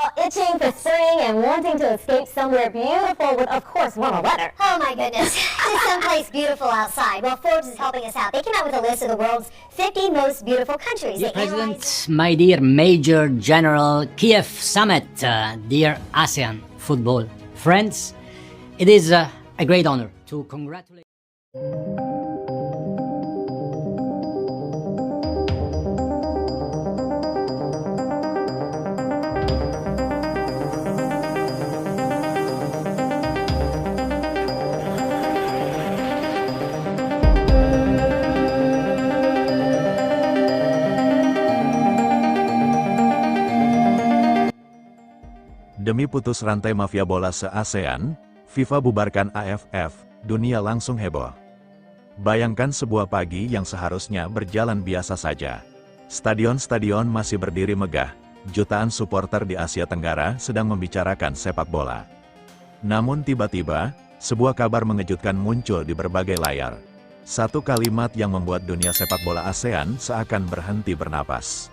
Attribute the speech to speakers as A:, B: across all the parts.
A: Itching for spring and wanting to escape somewhere beautiful with, of course, warmer weather.
B: Oh my goodness, it's someplace beautiful outside. Well, Forbes is helping us out. They came out with a list of the world's 50 most beautiful countries.
C: Dear
B: They
C: President,
B: analyzed-
C: my dear Major General Kiev Summit, dear ASEAN football friends, it is a great honor to congratulate.
D: Demi putus rantai mafia bola se-ASEAN, FIFA bubarkan AFF, dunia langsung heboh. Bayangkan sebuah pagi yang seharusnya berjalan biasa saja. Stadion-stadion masih berdiri megah, jutaan supporter di Asia Tenggara sedang membicarakan sepak bola. Namun tiba-tiba, sebuah kabar mengejutkan muncul di berbagai layar. Satu kalimat yang membuat dunia sepak bola ASEAN seakan berhenti bernapas.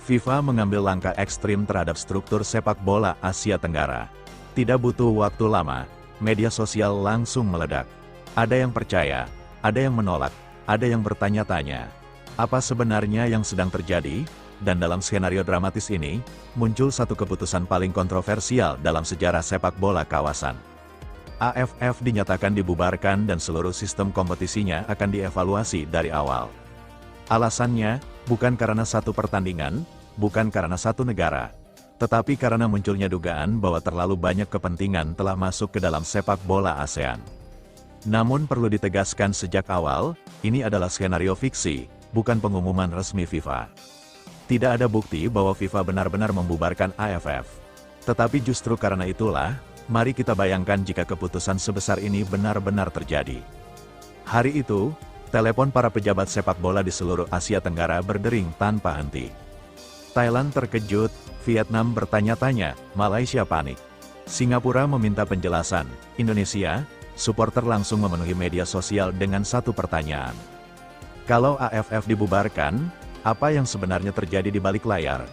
D: FIFA mengambil langkah ekstrim terhadap struktur sepak bola Asia Tenggara. Tidak butuh waktu lama, media sosial langsung meledak. Ada yang percaya, ada yang menolak, ada yang bertanya-tanya. Apa sebenarnya yang sedang terjadi? Dan dalam skenario dramatis ini, muncul satu keputusan paling kontroversial dalam sejarah sepak bola kawasan. AFF dinyatakan dibubarkan dan seluruh sistem kompetisinya akan dievaluasi dari awal. Alasannya, bukan karena satu pertandingan, bukan karena satu negara, tetapi karena munculnya dugaan bahwa terlalu banyak kepentingan telah masuk ke dalam sepak bola ASEAN. Namun perlu ditegaskan sejak awal, ini adalah skenario fiksi, bukan pengumuman resmi FIFA. Tidak ada bukti bahwa FIFA benar-benar membubarkan AFF. Tetapi justru karena itulah, mari kita bayangkan jika keputusan sebesar ini benar-benar terjadi. Hari itu, telepon para pejabat sepak bola di seluruh Asia Tenggara berdering tanpa henti. Thailand terkejut, Vietnam bertanya-tanya, Malaysia panik. Singapura meminta penjelasan, Indonesia, supporter langsung memenuhi media sosial dengan satu pertanyaan. Kalau AFF dibubarkan, apa yang sebenarnya terjadi di balik layar?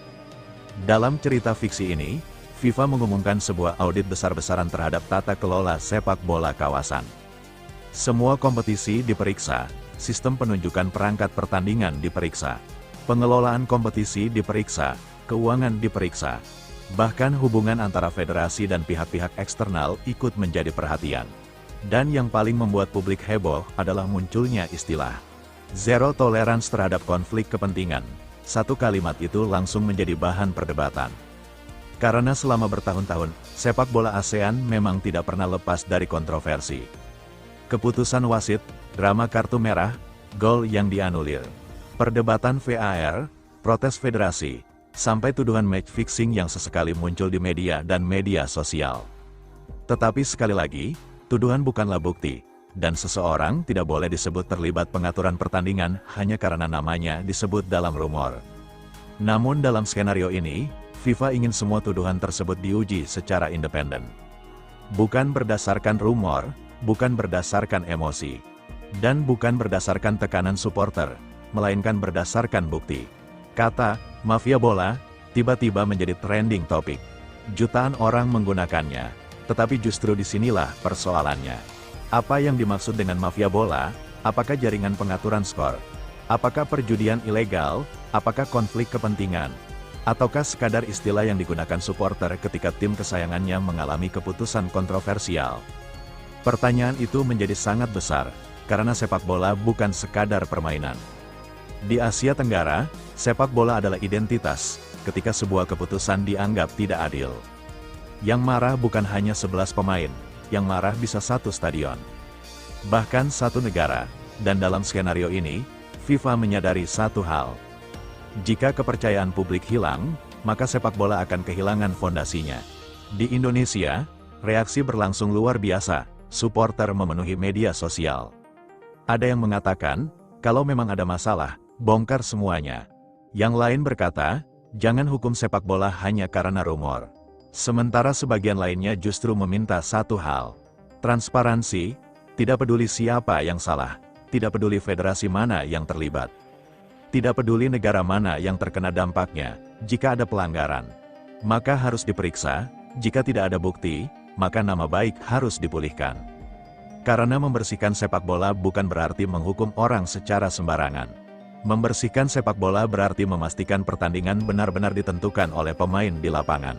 D: Dalam cerita fiksi ini, FIFA mengumumkan sebuah audit besar-besaran terhadap tata kelola sepak bola kawasan. Semua kompetisi diperiksa, sistem penunjukan perangkat pertandingan diperiksa, pengelolaan kompetisi diperiksa, keuangan diperiksa, bahkan hubungan antara federasi dan pihak-pihak eksternal ikut menjadi perhatian. Dan yang paling membuat publik heboh adalah munculnya istilah zero tolerance terhadap konflik kepentingan. Satu kalimat itu langsung menjadi bahan perdebatan. Karena selama bertahun-tahun, sepak bola ASEAN memang tidak pernah lepas dari kontroversi. Keputusan wasit, drama kartu merah, gol yang dianulir, perdebatan VAR, protes federasi, sampai tuduhan match fixing yang sesekali muncul di media dan media sosial. Tetapi sekali lagi, tuduhan bukanlah bukti, dan seseorang tidak boleh disebut terlibat pengaturan pertandingan hanya karena namanya disebut dalam rumor. Namun dalam skenario ini, FIFA ingin semua tuduhan tersebut diuji secara independen. Bukan berdasarkan rumor, bukan berdasarkan emosi, dan bukan berdasarkan tekanan supporter, melainkan berdasarkan bukti. Kata mafia bola tiba-tiba menjadi trending topik. Jutaan orang menggunakannya, tetapi justru disinilah persoalannya. Apa yang dimaksud dengan mafia bola? Apakah jaringan pengaturan skor? Apakah perjudian ilegal? Apakah konflik kepentingan? Ataukah sekadar istilah yang digunakan supporter ketika tim kesayangannya mengalami keputusan kontroversial? Pertanyaan itu menjadi sangat besar, karena sepak bola bukan sekadar permainan. Di Asia Tenggara, sepak bola adalah identitas, ketika sebuah keputusan dianggap tidak adil. Yang marah bukan hanya 11 pemain, yang marah bisa satu stadion. Bahkan satu negara, dan dalam skenario ini, FIFA menyadari satu hal. Jika kepercayaan publik hilang, maka sepak bola akan kehilangan fondasinya. Di Indonesia, reaksi berlangsung luar biasa, supporter memenuhi media sosial. Ada yang mengatakan, kalau memang ada masalah, bongkar semuanya. Yang lain berkata, jangan hukum sepak bola hanya karena rumor. Sementara sebagian lainnya justru meminta satu hal. Transparansi, tidak peduli siapa yang salah, tidak peduli federasi mana yang terlibat. Tidak peduli negara mana yang terkena dampaknya, jika ada pelanggaran. maka harus diperiksa. Jika tidak ada bukti, maka nama baik harus dipulihkan. Karena membersihkan sepak bola bukan berarti menghukum orang secara sembarangan. Membersihkan sepak bola berarti memastikan pertandingan benar-benar ditentukan oleh pemain di lapangan,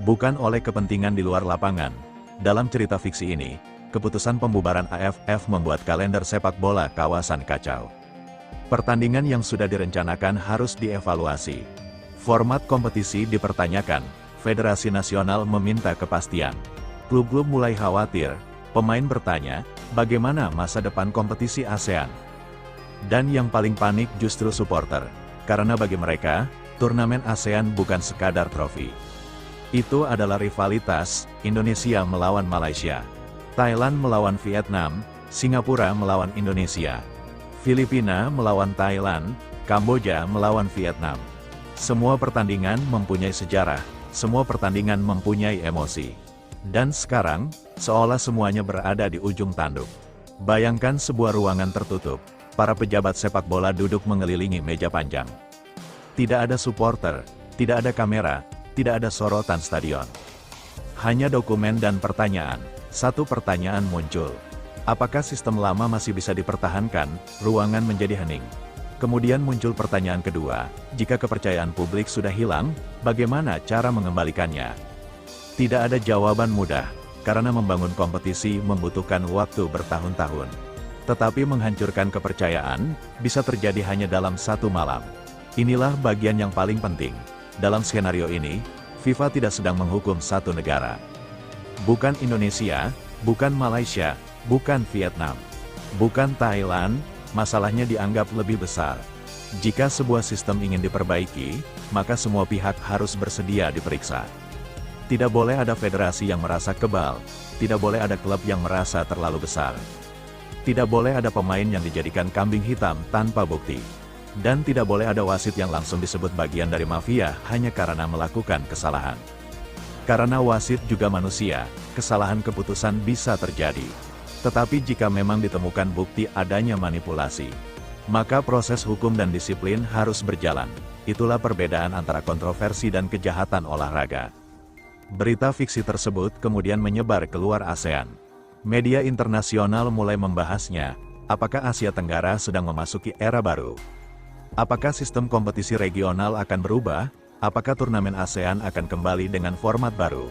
D: bukan oleh kepentingan di luar lapangan. Dalam cerita fiksi ini, keputusan pembubaran AFF membuat kalender sepak bola kawasan kacau. Pertandingan yang sudah direncanakan harus dievaluasi. Format kompetisi dipertanyakan, Federasi Nasional meminta kepastian. Klub-klub mulai khawatir, pemain bertanya, bagaimana masa depan kompetisi ASEAN? Dan yang paling panik justru supporter, karena bagi mereka, turnamen ASEAN bukan sekadar trofi. Itu adalah rivalitas, Indonesia melawan Malaysia, Thailand melawan Vietnam, Singapura melawan Indonesia, Filipina melawan Thailand, Kamboja melawan Vietnam. Semua pertandingan mempunyai sejarah, semua pertandingan mempunyai emosi. Dan sekarang, seolah semuanya berada di ujung tanduk. Bayangkan sebuah ruangan tertutup, para pejabat sepak bola duduk mengelilingi meja panjang. Tidak ada supporter, tidak ada kamera, tidak ada sorotan stadion. Hanya dokumen dan pertanyaan. Satu pertanyaan muncul. Apakah sistem lama masih bisa dipertahankan? Ruangan menjadi hening. Kemudian muncul pertanyaan kedua, jika kepercayaan publik sudah hilang, bagaimana cara mengembalikannya? Tidak ada jawaban mudah, karena membangun kompetisi membutuhkan waktu bertahun-tahun. Tetapi menghancurkan kepercayaan, bisa terjadi hanya dalam satu malam. Inilah bagian yang paling penting. Dalam skenario ini, FIFA tidak sedang menghukum satu negara. Bukan Indonesia, bukan Malaysia, bukan Vietnam, bukan Thailand, masalahnya dianggap lebih besar. Jika sebuah sistem ingin diperbaiki, maka semua pihak harus bersedia diperiksa. Tidak boleh ada federasi yang merasa kebal, tidak boleh ada klub yang merasa terlalu besar. Tidak boleh ada pemain yang dijadikan kambing hitam tanpa bukti. Dan tidak boleh ada wasit yang langsung disebut bagian dari mafia hanya karena melakukan kesalahan. Karena wasit juga manusia, kesalahan keputusan bisa terjadi. Tetapi jika memang ditemukan bukti adanya manipulasi, maka proses hukum dan disiplin harus berjalan. Itulah perbedaan antara kontroversi dan kejahatan olahraga. Berita fiksi tersebut kemudian menyebar keluar ASEAN. Media internasional mulai membahasnya. Apakah Asia Tenggara sedang memasuki era baru? Apakah sistem kompetisi regional akan berubah? Apakah turnamen ASEAN akan kembali dengan format baru?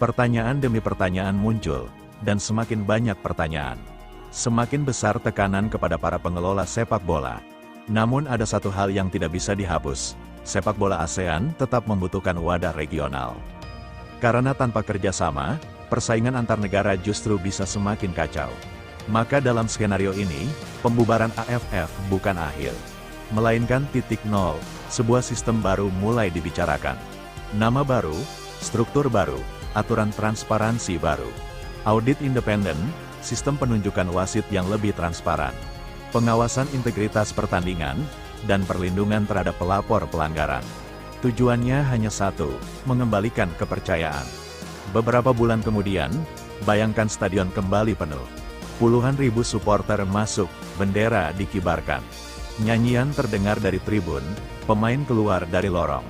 D: Pertanyaan demi pertanyaan muncul, dan semakin banyak pertanyaan, semakin besar tekanan kepada para pengelola sepak bola. Namun ada satu hal yang tidak bisa dihapus, sepak bola ASEAN tetap membutuhkan wadah regional. Karena tanpa kerjasama, persaingan antar negara justru bisa semakin kacau. Maka dalam skenario ini, pembubaran AFF bukan akhir, melainkan titik nol. Sebuah sistem baru mulai dibicarakan. Nama baru, struktur baru, aturan transparansi baru, audit independen, sistem penunjukan wasit yang lebih transparan, pengawasan integritas pertandingan, dan perlindungan terhadap pelapor pelanggaran. Tujuannya hanya satu, mengembalikan kepercayaan. Beberapa bulan kemudian, bayangkan stadion kembali penuh. Puluhan ribu supporter masuk, bendera dikibarkan. Nyanyian terdengar dari tribun, pemain keluar dari lorong.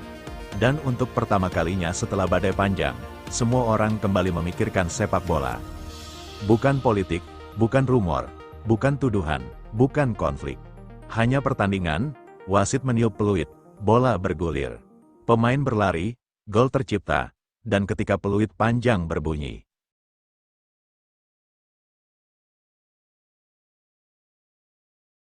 D: Dan untuk pertama kalinya setelah badai panjang, semua orang kembali memikirkan sepak bola. Bukan politik, bukan rumor, bukan tuduhan, bukan konflik. Hanya pertandingan, wasit meniup peluit, bola bergulir. Pemain berlari, gol tercipta, dan ketika peluit panjang berbunyi,